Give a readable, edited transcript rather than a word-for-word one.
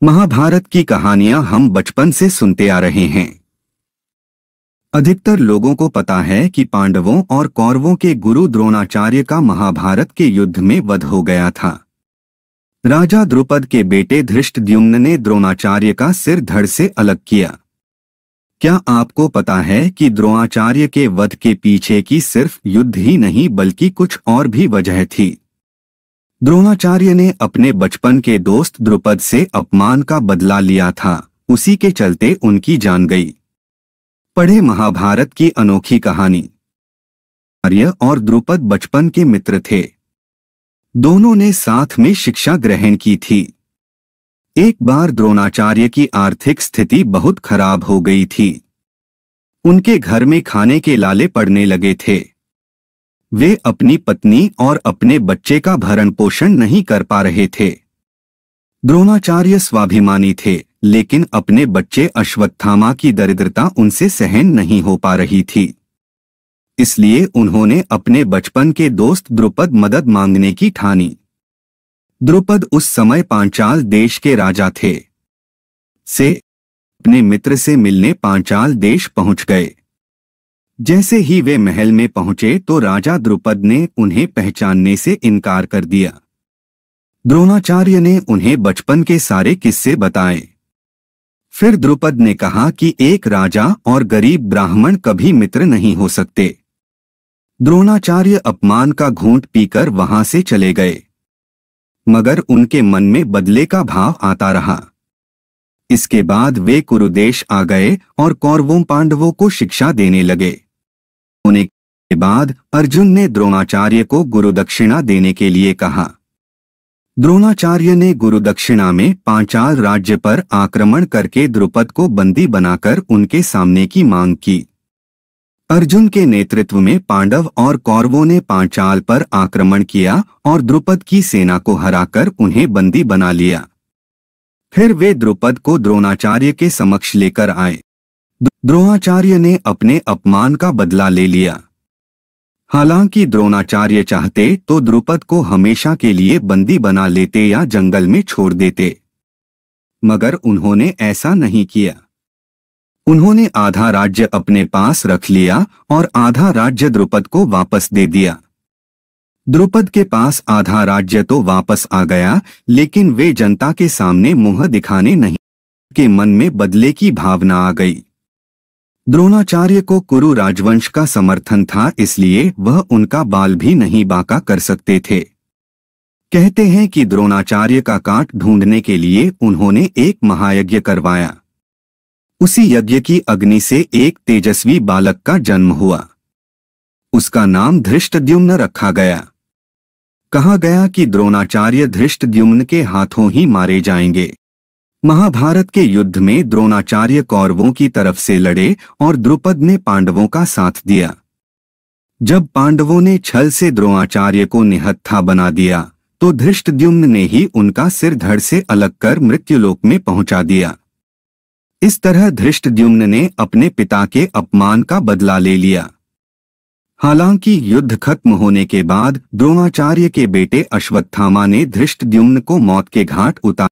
महाभारत की कहानियां हम बचपन से सुनते आ रहे हैं। अधिकतर लोगों को पता है कि पांडवों और कौरवों के गुरु द्रोणाचार्य का महाभारत के युद्ध में वध हो गया था। राजा द्रुपद के बेटे धृष्टद्युम्न ने द्रोणाचार्य का सिर धड़ से अलग किया। क्या आपको पता है कि द्रोणाचार्य के वध के पीछे की सिर्फ युद्ध ही नहीं बल्कि कुछ और भी वजह थी। द्रोणाचार्य ने अपने बचपन के दोस्त द्रुपद से अपमान का बदला लिया था, उसी के चलते उनकी जान गई। पढ़े महाभारत की अनोखी कहानी। आर्य और द्रुपद बचपन के मित्र थे। दोनों ने साथ में शिक्षा ग्रहण की थी। एक बार द्रोणाचार्य की आर्थिक स्थिति बहुत खराब हो गई थी। उनके घर में खाने के लाले पड़ने लगे थे। वे अपनी पत्नी और अपने बच्चे का भरण पोषण नहीं कर पा रहे थे। द्रोणाचार्य स्वाभिमानी थे, लेकिन अपने बच्चे अश्वत्थामा की दरिद्रता उनसे सहन नहीं हो पा रही थी। इसलिए उन्होंने अपने बचपन के दोस्त द्रुपद मदद मांगने की ठानी। द्रुपद उस समय पांचाल देश के राजा थे। से अपने मित्र से मिलने पांचाल देश पहुंच गए। जैसे ही वे महल में पहुंचे तो राजा द्रुपद ने उन्हें पहचानने से इनकार कर दिया। द्रोणाचार्य ने उन्हें बचपन के सारे किस्से बताए। फिर द्रुपद ने कहा कि एक राजा और गरीब ब्राह्मण कभी मित्र नहीं हो सकते। द्रोणाचार्य अपमान का घूंट पीकर वहां से चले गए, मगर उनके मन में बदले का भाव आता रहा। इसके बाद वे कुरुदेश आ गए और कौरवों पांडवों को शिक्षा देने लगे। होने के बाद अर्जुन ने द्रोणाचार्य को गुरुदक्षिणा देने के लिए कहा। द्रोणाचार्य ने गुरुदक्षिणा में पांचाल राज्य पर आक्रमण करके द्रुपद को बंदी बनाकर उनके सामने की मांग की। अर्जुन के नेतृत्व में पांडव और कौरवों ने पांचाल पर आक्रमण किया और द्रुपद की सेना को हराकर उन्हें बंदी बना लिया। फिर वे द्रुपद को द्रोणाचार्य के समक्ष लेकर आए। द्रोणाचार्य ने अपने अपमान का बदला ले लिया। हालांकि द्रोणाचार्य चाहते तो द्रुपद को हमेशा के लिए बंदी बना लेते या जंगल में छोड़ देते, मगर उन्होंने ऐसा नहीं किया। उन्होंने आधा राज्य अपने पास रख लिया और आधा राज्य द्रुपद को वापस दे दिया। द्रुपद के पास आधा राज्य तो वापस आ गया, लेकिन वे जनता के सामने मुंह दिखाने नहीं के मन में बदले की भावना आ गई। द्रोणाचार्य को कुरु राजवंश का समर्थन था, इसलिए वह उनका बाल भी नहीं बांका कर सकते थे। कहते हैं कि द्रोणाचार्य का काट ढूंढने के लिए उन्होंने एक महायज्ञ करवाया। उसी यज्ञ की अग्नि से एक तेजस्वी बालक का जन्म हुआ। उसका नाम धृष्टद्युम्न रखा गया। कहा गया कि द्रोणाचार्य धृष्टद्युम्न के हाथों ही मारे जाएंगे। महाभारत के युद्ध में द्रोणाचार्य कौरवों की तरफ से लड़े और द्रुपद ने पांडवों का साथ दिया। जब पांडवों ने छल से द्रोणाचार्य को निहत्था बना दिया तो धृष्टद्युम्न ने ही उनका सिर धड़ से अलग कर मृत्युलोक में पहुंचा दिया। इस तरह धृष्टद्युम्न ने अपने पिता के अपमान का बदला ले लिया। हालांकि युद्ध खत्म होने के बाद द्रोणाचार्य के बेटे अश्वत्थामा ने धृष्टद्युम्न को मौत के घाट उतार